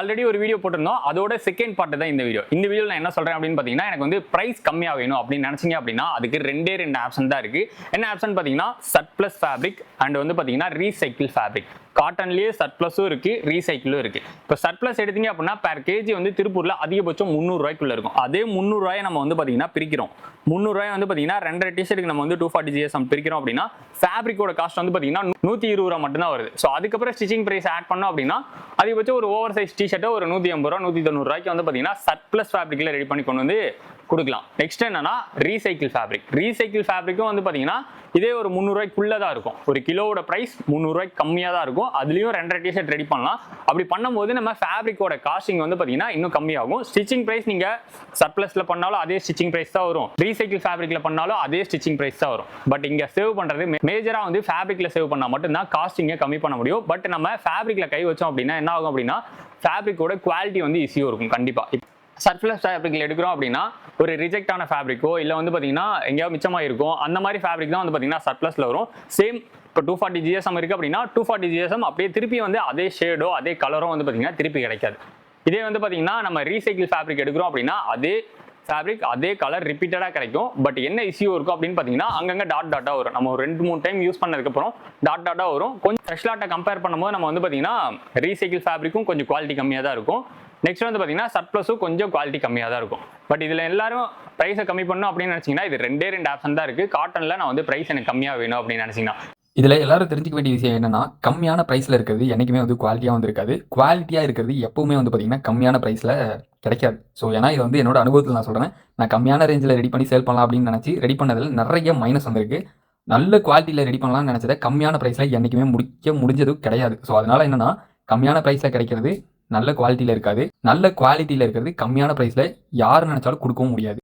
Already ஒரு video போட்டிருந்தோம், அதோட செகண்ட் பார்ட் தான் இந்த வீடியோ. இந்த வீடியோவில் நான் என்ன சொல்றேன் அப்படின்னு பார்த்தீங்கன்னா, எனக்கு வந்து பிரைஸ் கம்மியாக வேணும் அப்படின்னு நினைச்சீங்க அப்படின்னா அதுக்கு ரெண்டே ஆப்ஷன் தான் இருக்கு. என்ன ஆப்ஷன் பார்த்தீங்கன்னா, சர்ப்ளஸ் ஃபேப்ரிக் அண்ட் வந்து பார்த்தீங்கன்னா ரீசைக்கிள் ஃபேப்ரிக். காட்டன்லேயே சர்ப்ளஸும் இருக்கு, ரீசைக்கிளும் இருக்கு. இப்போ சர்ப்ளஸ் எடுத்தீங்க அப்படின்னா per kg வந்து திருப்பூர்ல அதிகபட்சம் 300 ரூபாய்க்குள்ள இருக்கும். அதே 300 ரூபாயை நம்ம வந்து பார்த்தீங்கன்னா பிரிக்கிறோம். 300 ரூபாய் வந்து பார்த்தீங்கன்னா 2.5 டிஷர்ட்டுக்கு நம்ம வந்து 240 GSM பிரிக்கிறோம் அப்படின்னா ஃபேப்ரிக்கோட காஸ்ட் வந்து பார்த்தீங்கன்னா 120 ரூபா மட்டும் தான் வருது. ஸோ அதுக்கப்புறம் ஸ்டிச்சிங் பிரைஸ் ஆட் பண்ணோம் அப்படின்னா அதிகபட்சம் ஒரு ஓவர் சைஸ் டிஷர்ட்டை ஒரு 180 ரூபா 190 ரூபாய்க்கு வந்து பார்த்தீங்கன்னா சர்ப்ளஸ் ஃபேப்ரிக்ல ரெடி பண்ணி கொண்டு வந்து கொடுக்கலாம். நெக்ஸ்ட் என்னன்னா ரீசைக்கிள் ஃபேப்ரிக். ரீசைக்கிள் ஃபேப்ரிக்கும் வந்து பார்த்தீங்கன்னா இதே ஒரு 300 ரூபாய்க்குள்ள தான் இருக்கும். ஒரு கிலோவோட பிரைஸ் 300 ரூபாய்க்கு கம்மியாக தான் இருக்கும். அதுலயும் 2.5 டிஷர்ட் ரெடி பண்ணலாம். அப்படி பண்ணும்போது நம்ம ஃபேப்ரிக்கோட காஸ்டிங் வந்து பார்த்தீங்கன்னா இன்னும் கம்மியாகும். ஸ்டிச்சிங் பிரைஸ் நீங்க சர்ப்ளஸ்ல பண்ணாலும் அதே ஸ்டிச்சிங் பிரைஸ் தான் வரும், ரீசைக்கிள் ஃபேப்ரிக்ல பண்ணாலும் அதே ஸ்டிச்சிங் பிரைஸ் தான் வரும். பட் இங்க சேவ் பண்றது மேஜரா வந்து ஃபேப்ரிக்ல சேவ் பண்ணா மட்டும்தான் காஸ்டிங்கை கம்மி பண்ண முடியும். பட் நம்ம ஃபேப்ரிக்ல கை வச்சோம் அப்படின்னா என்ன ஆகும் அப்படின்னா ஃபேப்ரிக்கோட குவாலிட்டி வந்து ஈஸியாக இருக்கும். கண்டிப்பா சர்ப்ளஸ் ஃபேப்ரிக்ல எடுக்கிறோம் அப்படின்னா ஒரு ரிஜெக்ட் ஆன ஃபேப்ரிக்கோ இல்லை வந்து பார்த்தீங்கன்னா எங்கேயாவது மிச்சமாக இருக்கும் அந்த மாதிரி ஃபேப்ரிக் தான் வந்து பார்த்தீங்கன்னா சர்ப்ளஸ்ல வரும். சேம் இப்போ 240 GSM இருக்கு அப்படின்னா 240 GSM அப்படியே திருப்பி வந்து அதே ஷேடோ அதே கலரோ வந்து பார்த்தீங்கன்னா திருப்பி கிடைக்காது. இதே வந்து பார்த்தீங்கன்னா நம்ம ரீசைக்கிள் ஃபேப்ரிக் எடுக்கிறோம் அப்படின்னா அதே ஃபேப்ரிக் அதே கலர் ரிப்பீட்டடாக கிடைக்கும். பட் என்ன இஷ்யூ இருக்கும் அப்படின்னு பார்த்தீங்கன்னா அங்கங்கே டாட்டாக வரும். நம்ம ஒரு 2-3 டைம் யூஸ் பண்ணதுக்கப்புறம் டாட்டாக வரும். கொஞ்சம் ஃப்ரெஷ் லாட்டை கம்பேர் பண்ணும்போது நம்ம வந்து பார்த்தீங்கன்னா ரீசைக்கிள் ஃபேப்ரிக்கும் கொஞ்சம் குவாலிட்டி கம்மியாக தான் இருக்கும். நெக்ஸ்ட் வந்து பார்த்தீங்கன்னா சர்ப்ளஸும் கொஞ்சம் குவாலிட்டி கம்மியாக தான் இருக்கும். பட் இதில் எல்லாரும் ப்ரைஸை கம்மி பண்ணணும் அப்படின்னு நினச்சிங்கன்னா இது ரெண்டே ஆப்ஷன் தான் இருக்குது. காட்டனில் நான் வந்து ப்ரைஸ் எனக்கு கம்மியாக வேணும் அப்படின்னு நினச்சிங்கன்னா இதில் எல்லாரும் தெரிஞ்சுக்க வேண்டிய விஷயம் என்னன்னா, கம்மியான ப்ரைஸில் இருக்கிறது என்றைக்குமே வந்து குவாலிட்டியாக வந்து இருக்காது. குவாலிட்டியாக இருக்கிறது எப்பவுமே வந்து பார்த்தீங்கன்னா கம்மியான ப்ரைஸில் கிடைக்காது. ஸோ ஏன்னா இது வந்து என்னோட அனுபவத்தில் நான் சொல்கிறேன். நான் கம்மியான ரேஞ்சில் ரெடி பண்ணி சேல் பண்ணலாம் அப்படின்னு நினச்சி ரெடி பண்ணதில் நிறைய மைனஸ் வந்திருக்கு. நல்ல குவாலிட்டியில் ரெடி பண்ணலாம்னு நினச்சதை கம்மியான ப்ரைஸில் என்றைக்குமே முடிஞ்சது கிடையாது. ஸோ அதனால் என்னன்னா கம்மியான ப்ரைஸில் கிடைக்கிறது நல்ல குவாலிட்டியில் இருக்காது. நல்ல குவாலிட்டியில் இருக்கிறது கம்மியான ப்ரைஸில் யார் நினச்சாலும் கொடுக்கவும் முடியாது.